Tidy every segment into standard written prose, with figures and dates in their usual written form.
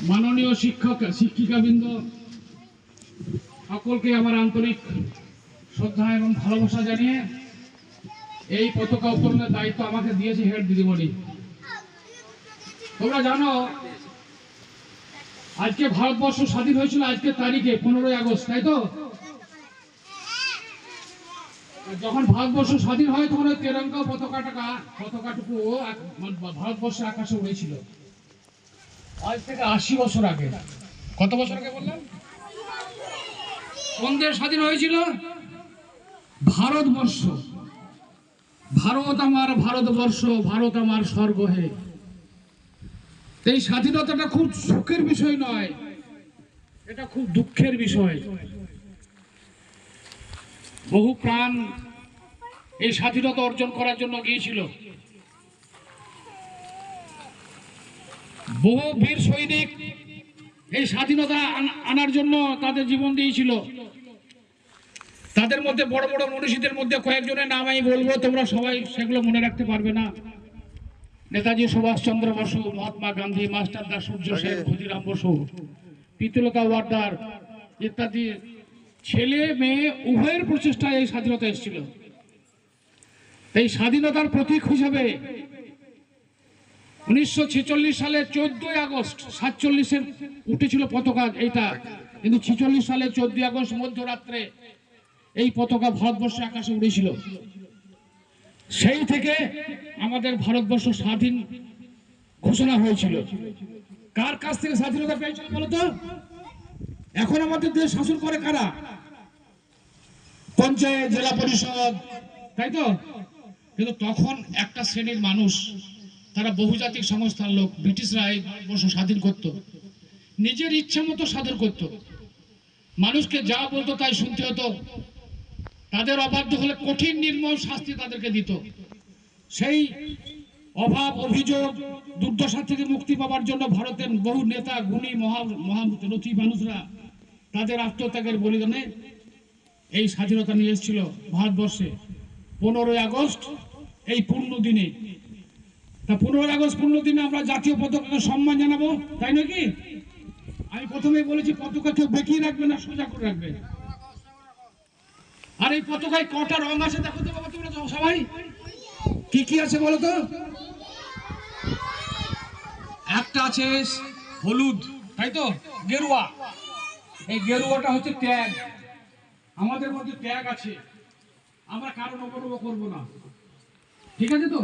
মাননীয় শিক্ষক শিক্ষিকাবৃন্দ সকলকে আমার আন্তরিক শ্রদ্ধা এবং ভালোবাসা জানিয়ে এই পতাকা উত্তোলনের দায়িত্ব আমাকে দিয়েছে হেড দিদিমণি। তোমরা জানো আজকে ভারতবর্ষ স্বাধীন হয়েছিল আজকে তারিখে 15ই আগস্ট, তাই তো? যখন ভারতবর্ষ স্বাধীন হয় তখন ওই তেরঙ্গা পতাকাটুকু ভারতবর্ষের আকাশে উড়েছিল। আজ থেকে 80 বছর আগে। কত বছর আগে বললাম? কোন দেশ স্বাধীন হয়েছিল? ভারতবর্ষ। ভারত আমার ভারতবর্ষ, ভারত আমার স্বর্গ হে। এই স্বাধীনতাটা খুব সুখের বিষয় নয়, এটা খুব দুঃখের বিষয়। বহু প্রাণ এই স্বাধীনতা অর্জন করার জন্য গিয়েছিল। বহু বীর সৈনিক এই স্বাধীনতা আনার জন্য তাদের জীবন দিয়েছিল। তাদের মধ্যে বড় বড় মনীষীদের মধ্যে কয়েকজনের নাম আমি বলবো, তোমরা সবাই সেগুলো মনে রাখতে পারবে না। নেতাজি সুভাষচন্দ্র বসু, মহাত্মা গান্ধী, মাস্টারদা সূর্য সেন, ক্ষুদিরাম বসু, প্রীতিলতা ওয়াদ্দেদার ইত্যাদি ছেলে মেয়ে উভয়ের প্রচেষ্টায় এই স্বাধীনতা এসেছিল। এই স্বাধীনতার প্রতীক হিসেবে 1946 সালে 14ই আগস্ট, 47-এর উঠেছিল পতাকা এইটা, কিন্তু 46 সালে 14ই আগস্ট মধ্যরাত্রে এই পতাকা ভারতবর্ষের আকাশে উড়েছিল। সেই থেকে আমাদের ভারতবর্ষ স্বাধীন ঘোষণা হয়েছিল। কার কাছ থেকে স্বাধীনতা পেয়েছিল বলতো? এখন আমাদের দেশ শাসন করে কারা? পঞ্চায়েত, জেলা পরিষদ, তাই তো? কিন্তু তখন একটা শ্রেণীর মানুষ, তারা বহুজাতিক সংস্থার লোক, ব্রিটিশরা এই ভারতবর্ষ স্বাধীন করত, নিজের ইচ্ছা মতো স্বাধীন করত। মানুষকে যা বলতো তাই শুনতে হতো। তাদের অবাধ্য হলে কঠিন নির্মম শাস্তি তাদেরকে দিত। সেই অভাব, অভিযোগ, দুর্দশা থেকে মুক্তি পাওয়ার জন্য ভারতের বহু নেতা, গুণী, মহারথী মানুষরা তাদের আত্মত্যাগের বলিদানে এই স্বাধীনতা নিয়ে এসেছিল ভারতবর্ষে। 15ই আগস্ট এই পূর্ণ দিনে, তা 15ই আগস্ট পূর্ণ দিনে আমরা জাতীয় পতাকাকে সম্মান জানাবো, তাই নাকি? আমি প্রথমেই বলেছি পতাকা কেউ বেঁকিয়ে রাখবে না, সোজা করে রাখবে। আর এই পতাকায় কটা রং আছে দেখো তো বাবা তোমরা সবাই, কি কি আছে বলো তো? একটা আছে হলুদ, তাই তো, গেরুয়া। এই গেরুয়াটা হচ্ছে ত্যাগ। আমাদের মধ্যে ত্যাগ আছে, আমরা কারো নবনব করবো না, ঠিক আছে তো?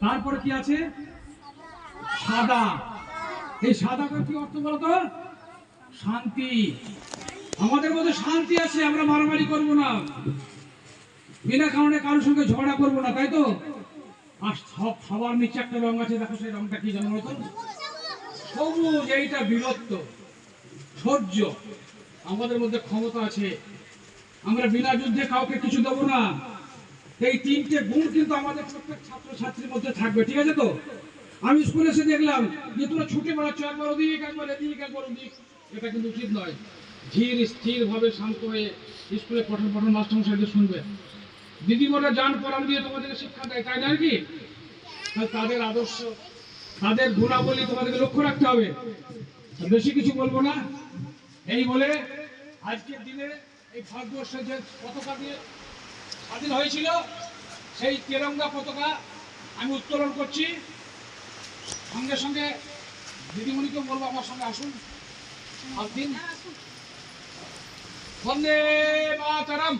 তারপরে কি আছে? সাদা। এই সাদাটার কি অর্থ বলতো? শান্তি। আমাদের মধ্যে শান্তি আছে, আমরা মারামারি করবো না, বিনা কারণে কারোর সঙ্গে ঝগড়া করবো না, তাই তো? আর সবার নিচে একটা রং আছে, দেখো সেই রংটা কি জানো বলতো? সবুজ। এইটা বীরত্ব, সহ্য। আমাদের মধ্যে ক্ষমতা আছে, আমরা বিনা যুদ্ধে কাউকে কিছু দেবো না। এই 3টে গুণ কিন্তু আমাদের প্রত্যেক ছাত্রছাত্রীর মধ্যে থাকবে, ঠিক আছে তো? আমি স্কুলে এসে দেখলাম যে তোমরা ছুটে বেড়াচ্ছ, একবার ওদিক একবার এদিক একবার ওদিক, এটা কিন্তু উচিত নয়। ধীর স্থির ভাবে শান্ত হয়ে স্কুলে পঠন মাস্টারমশাইদের শুনবে। দিদিমণিরা যান পড়ান দিয়ে তোমাদেরকে শিক্ষা দেয়, তাই নয় কি? তাদের আদর্শ, তাদের গুণাবলী তোমাদেরকে লক্ষ্য রাখতে হবে। বেশি কিছু বলবো না। এই বলে আজকের দিনে এই ভারতবর্ষের যে পতাকা দিয়ে স্বাধীন হয়েছিল, সেই তেরঙ্গা পতাকা আমি উত্তোলন করছি। সঙ্গে সঙ্গে দিদিমণিকে বলবো আমার সঙ্গে আসুন, দিন। বন্দে মাতরম,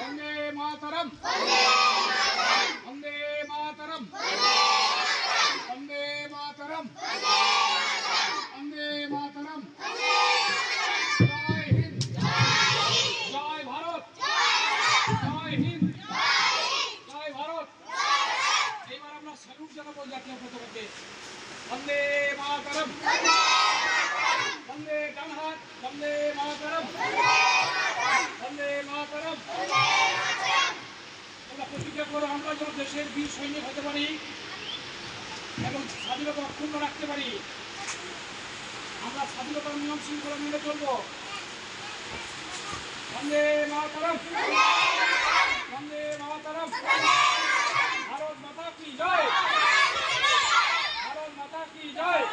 বন্দে মাতরম, বন্দে মাতরম, বন্দে মাতরম, বন্দে মাতরম। জয় হিন্দ, জয় ভারত, জয় হিন্দ, জয় ভারত। এবার আমরা স্যালুট জানাবো জাতীয় পতাকাকে। বন্দে মাতরম, বন্দে ডানহাত, বন্দে মাতরম, বন্দে মাতরম। আমরা প্রতিজ্ঞা করো আমরা যেন দেশের বীর সৈনিক হতে পারি এবং স্বাধীনতা অক্ষুণ্ণ রাখতে পারি। আমরা স্বাধীনতার নিয়ম শৃঙ্খলা মেনে চলবো। বন্দে মাতরম, বন্দে মাতরম। ভারত মাতা কি জয়, ভারত মাতা কি জয়।